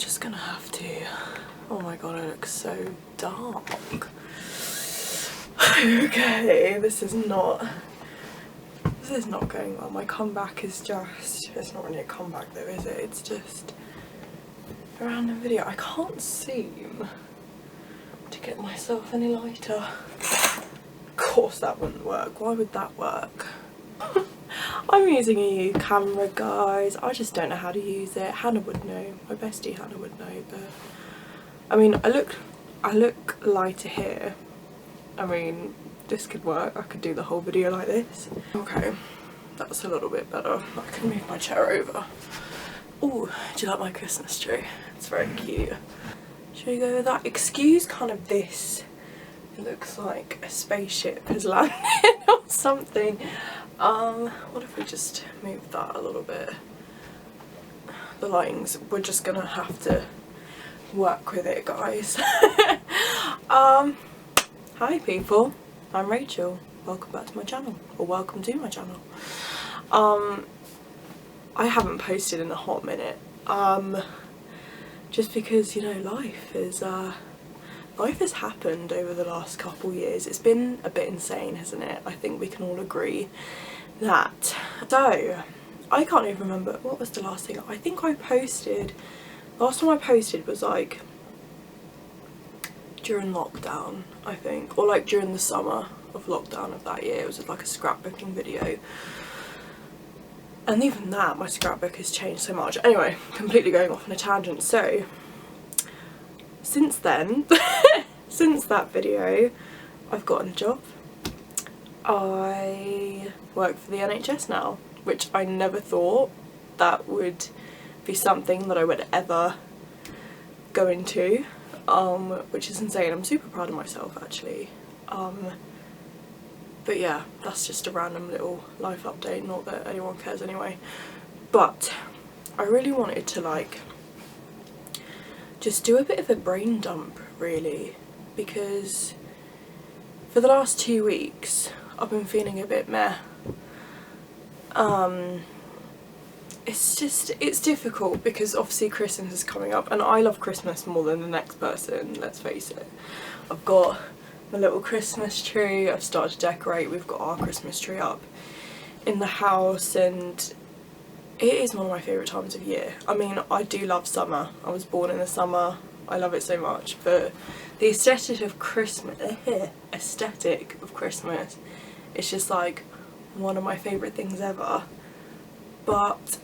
just gonna have to. Oh my god, I look so dark. Okay, this is not going well. My comeback is just, it's not really a comeback though, is it? It's just a random video. I can't seem to get myself any lighter. Of course that wouldn't work. Why would that work? I'm using a new camera, guys. I just don't know how to use it. Hannah would know. My bestie Hannah would know, but I mean, I look lighter here. I mean, this could work. I could do the whole video like this. Okay, that's a little bit better. I can move my chair over. Oh, do you like my Christmas tree? It's very cute. Should we go with that? Excuse kind of this. It looks like a spaceship has landed or something. What if we just move that a little bit? The lighting's, we're just gonna have to work with it, guys. Hi people, I'm Rachel. Welcome back to my channel, or welcome to my channel. I haven't posted in a hot minute. Just because, you know, life has happened over the last couple years. It's been a bit insane, hasn't it? I think we can all agree that. So, I can't even remember, what was the last thing? I think I posted, last time I posted was like during lockdown, I think, or like during the summer of lockdown of that year. It was like a scrapbooking video. And even that, my scrapbook has changed so much. Anyway, completely going off on a tangent. So, since then, since that video, I've gotten a job. I work for the NHS now, which I never thought that would be something that I would ever go into, which is insane. I'm super proud of myself, actually. But yeah, that's just a random little life update, not that anyone cares anyway. But I really wanted to like just do a bit of a brain dump, really, because for the last 2 weeks I've been feeling a bit meh. It's difficult because obviously Christmas is coming up and I love Christmas more than the next person, let's face it. I've got my little Christmas tree, I've started to decorate, we've got our Christmas tree up in the house, and it is one of my favourite times of year. I mean, I do love summer, I was born in the summer, I love it so much, but the aesthetic of Christmas, it's just like one of my favourite things ever. But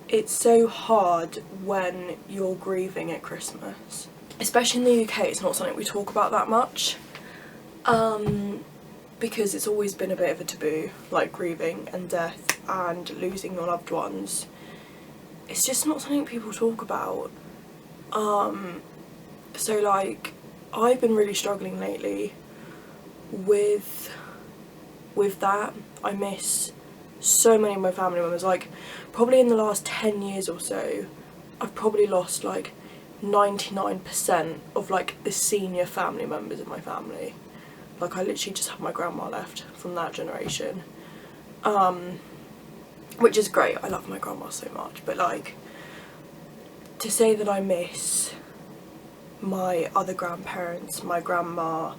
it's so hard when you're grieving at Christmas. Especially in the UK, it's not something we talk about that much, because it's always been a bit of a taboo, like grieving and death and losing your loved ones. It's just not something people talk about. So like, I've been really struggling lately with that. I miss so many of my family members. Like, probably in the last 10 years or so, I've probably lost like 99% of like the senior family members in my family. Like, I literally just have my grandma left from that generation, which is great. I love my grandma so much, but like, to say that I miss my other grandparents, my other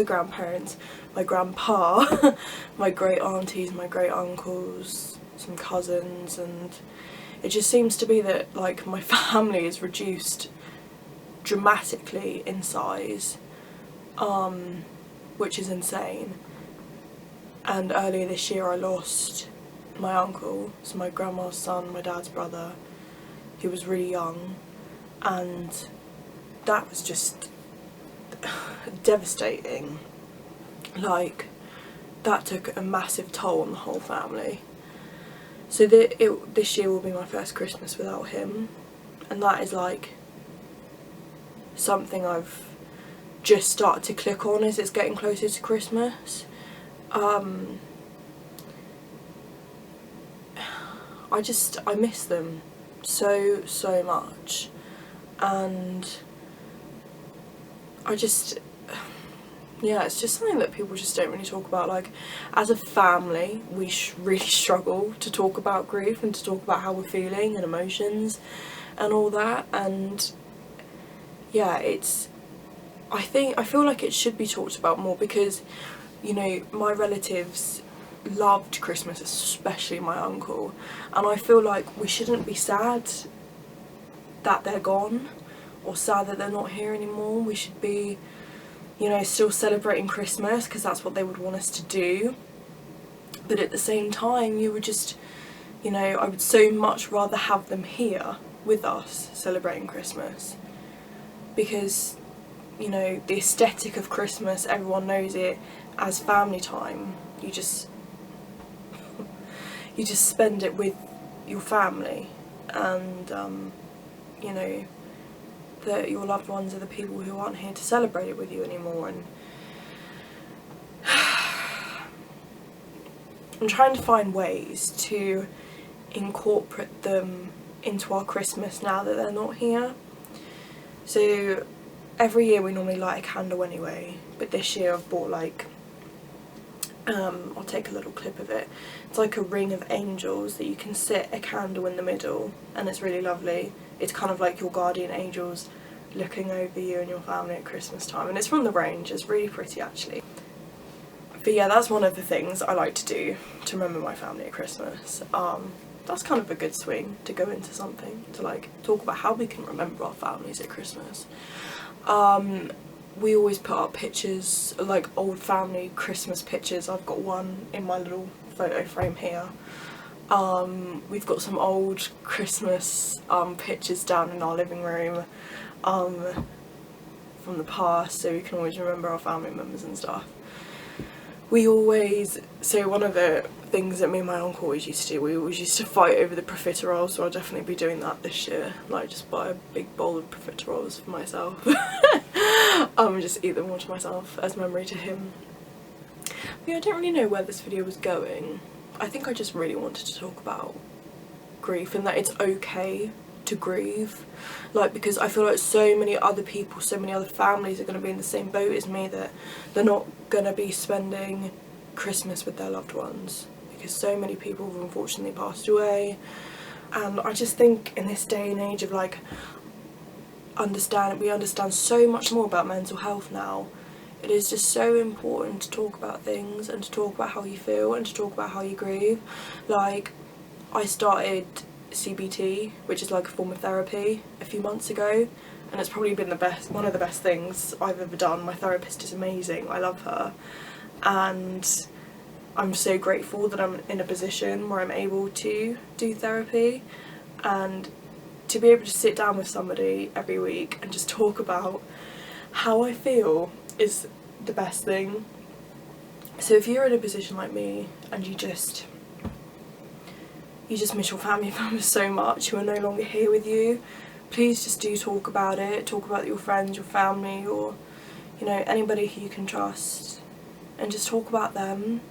grandparents, my grandpa, my great aunties, my great uncles, some cousins, and it just seems to be that like my family is reduced dramatically in size, which is insane. And earlier this year I lost my uncle, so my grandma's son, my dad's brother. He was really young, and that was just devastating. Like, that took a massive toll on the whole family. So this year will be my first Christmas without him, and that is like something I've just started to click on as it's getting closer to Christmas. I miss them so much, and yeah, it's just something that people just don't really talk about. Like, as a family, we really struggle to talk about grief and to talk about how we're feeling and emotions and all that. And yeah, I feel like it should be talked about more, because, you know, my relatives loved Christmas, especially my uncle, and I feel like we shouldn't be sad that they're gone or sad that they're not here anymore. We should be, you know, still celebrating Christmas because that's what they would want us to do. But at the same time, you would just, you know, I would so much rather have them here with us celebrating Christmas, because, you know, the aesthetic of Christmas, everyone knows it as family time. You just spend it with your family, and you know, that your loved ones are the people who aren't here to celebrate it with you anymore. And I'm trying to find ways to incorporate them into our Christmas now that they're not here. So every year we normally light a candle anyway, but this year I've bought like, I'll take a little clip of it. It's like a ring of angels that you can sit a candle in the middle, and it's really lovely. It's kind of like your guardian angels looking over you and your family at Christmas time, and it's from the Range. It's really pretty actually. But yeah, that's one of the things I like to do to remember my family at Christmas. That's kind of a good swing to go into something, to like talk about how we can remember our families at Christmas. We always put up pictures, like old family Christmas pictures. I've got one in my little photo frame here. We've got some old Christmas pictures down in our living room from the past, so we can always remember our family members and stuff. So one of the things that me and my uncle always used to do, we always used to fight over the profiteroles, so I'll definitely be doing that this year. Like, just buy a big bowl of profiteroles for myself. Just eat them all to myself as memory to him. But yeah, I don't really know where this video was going. I think I just really wanted to talk about grief, and that it's okay to grieve. Like, because I feel like so many other people, so many other families are going to be in the same boat as me, that they're not going to be spending Christmas with their loved ones, because so many people have unfortunately passed away. And I just think in this day and age of like, we understand so much more about mental health now. It is just so important to talk about things, and to talk about how you feel, and to talk about how you grieve. Like, I started CBT, which is like a form of therapy, a few months ago, and it's probably been one of the best things I've ever done. My therapist is amazing, I love her, and I'm so grateful that I'm in a position where I'm able to do therapy, and to be able to sit down with somebody every week and just talk about how I feel is the best thing. So if you're in a position like me and you just miss your family members so much who are no longer here with you, please just do talk about it. Talk about your friends, your family, or, you know, anybody who you can trust, and just talk about them.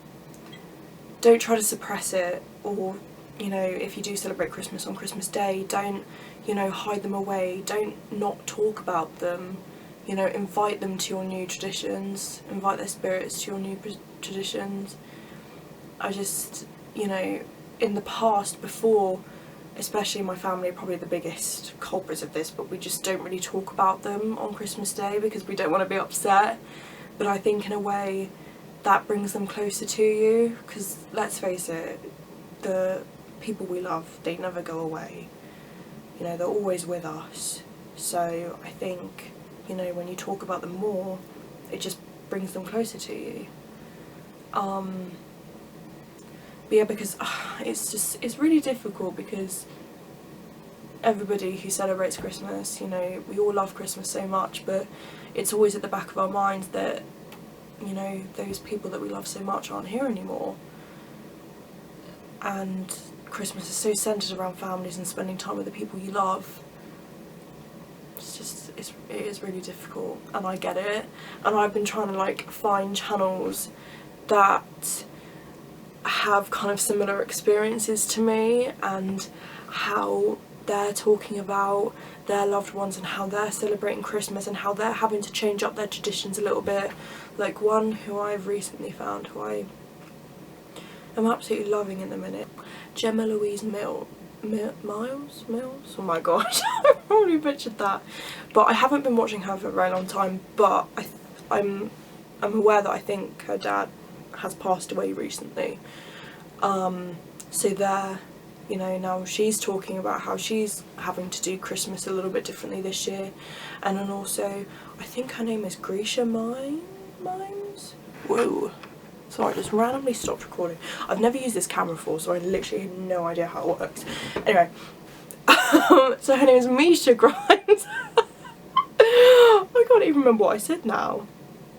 Don't try to suppress it, or, you know, if you do celebrate Christmas on Christmas Day, don't, you know, hide them away. Don't not talk about them. You know, invite them to your new traditions. Invite their spirits to your new traditions. I just, you know, in the past, before, especially my family are probably the biggest culprits of this, but we just don't really talk about them on Christmas Day because we don't want to be upset. But I think in a way that brings them closer to you, because let's face it, the people we love, they never go away. You know, they're always with us. So I think, you know, when you talk about them more, it just brings them closer to you. But yeah, because it's really difficult, because everybody who celebrates Christmas, you know, we all love Christmas so much, but it's always at the back of our minds that, you know, those people that we love so much aren't here anymore. And Christmas is so centred around families and spending time with the people you love. It is really difficult, and I get it. And I've been trying to like find channels that have kind of similar experiences to me, and how they're talking about their loved ones and how they're celebrating Christmas and how they're having to change up their traditions a little bit. Like one who I've recently found, who I am absolutely loving in the minute, Gemma Louise Mills. Oh my gosh, I probably butchered that. But I haven't been watching her for a very long time, but I'm aware that I think her dad has passed away recently. So there, you know, now she's talking about how she's having to do Christmas a little bit differently this year. And then also, I think her name is Grisha Mimes? Whoa. So I just randomly stopped recording. I've never used this camera before, so I literally have no idea how it works. Anyway, so her name is Misha Grimes. I can't even remember what I said now.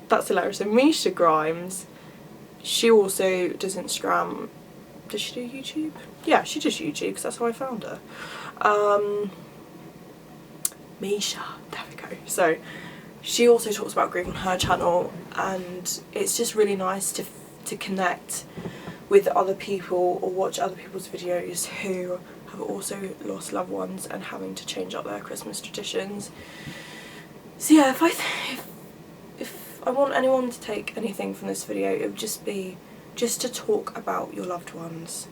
That's hilarious. So Misha Grimes, she also does Instagram. Does she do YouTube? Yeah, she does YouTube because that's how I found her. Misha, there we go. So she also talks about grief on her channel, and it's just really nice to connect with other people or watch other people's videos who have also lost loved ones and having to change up their Christmas traditions. So yeah, if I want anyone to take anything from this video, it would just be just to talk about your loved ones.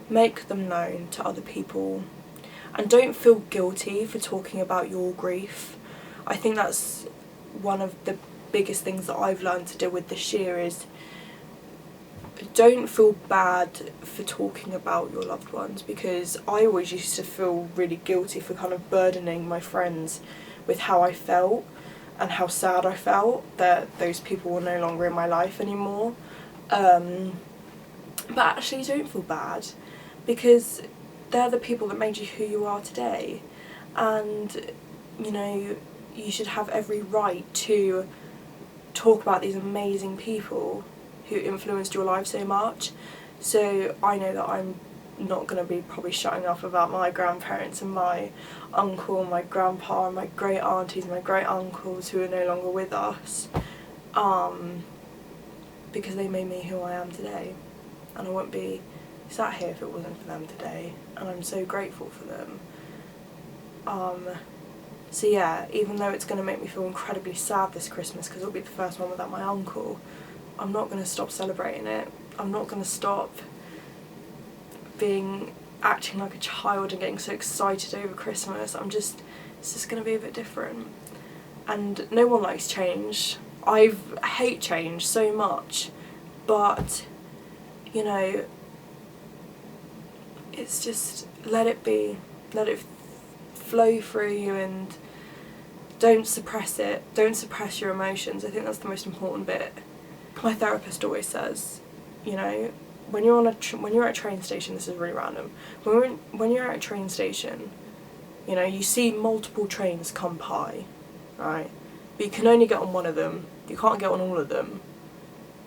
Make them known to other people, and don't feel guilty for talking about your grief. I think that's one of the biggest things that I've learned to deal with this year is don't feel bad for talking about your loved ones, because I always used to feel really guilty for kind of burdening my friends with how I felt and how sad I felt that those people were no longer in my life anymore. But actually don't feel bad, because they're the people that made you who you are today, and you know, you should have every right to talk about these amazing people who influenced your life so much. So I know that I'm not going to be probably shutting up about my grandparents and my uncle and my grandpa and my great aunties and my great uncles who are no longer with us, because they made me who I am today, and I wouldn't be sat here if it wasn't for them today, and I'm so grateful for them. So yeah, even though it's going to make me feel incredibly sad this Christmas because it'll be the first one without my uncle, I'm not going to stop celebrating it. I'm not going to stop acting like a child and getting so excited over Christmas. It's just going to be a bit different. And no one likes change. I hate change so much, but you know, it's just let it be, let it flow through you, and don't suppress it, don't suppress your emotions. I think that's the most important bit. My therapist always says, you know, when you're at a train station, this is really random, when you're at a train station, you know, you see multiple trains come by, right, but you can only get on one of them, you can't get on all of them,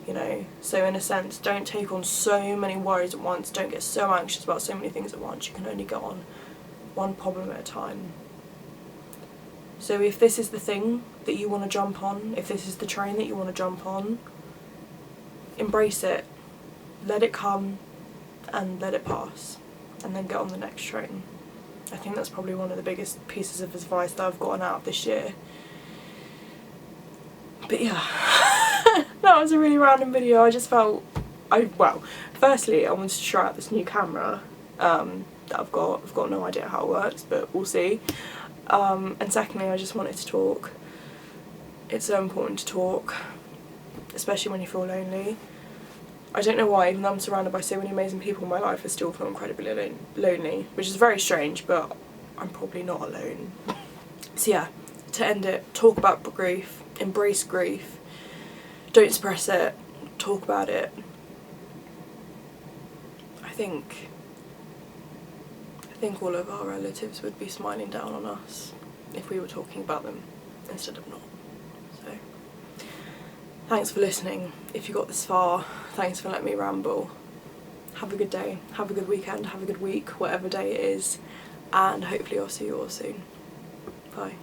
you know. So in a sense, don't take on so many worries at once, don't get so anxious about so many things at once. You can only get on one problem at a time. So if this is the thing that you want to jump on, if this is the train that you want to jump on, embrace it, let it come and let it pass, and then get on the next train. I think that's probably one of the biggest pieces of advice that I've gotten out of this year. But yeah, that was a really random video. I just felt, well, firstly I wanted to try out this new camera that I've got. I've got no idea how it works, but we'll see. And secondly, I just wanted to talk. It's so important to talk, especially when you feel lonely. I don't know why, even though I'm surrounded by so many amazing people in my life, I still feel incredibly lonely, which is very strange, but I'm probably not alone. So yeah, to end it, talk about grief, embrace grief, don't suppress it, talk about it. I think all of our relatives would be smiling down on us if we were talking about them instead of not. So, thanks for listening. If you got this far, thanks for letting me ramble. Have a good day, have a good weekend, have a good week, whatever day it is, and hopefully I'll see you all soon. Bye.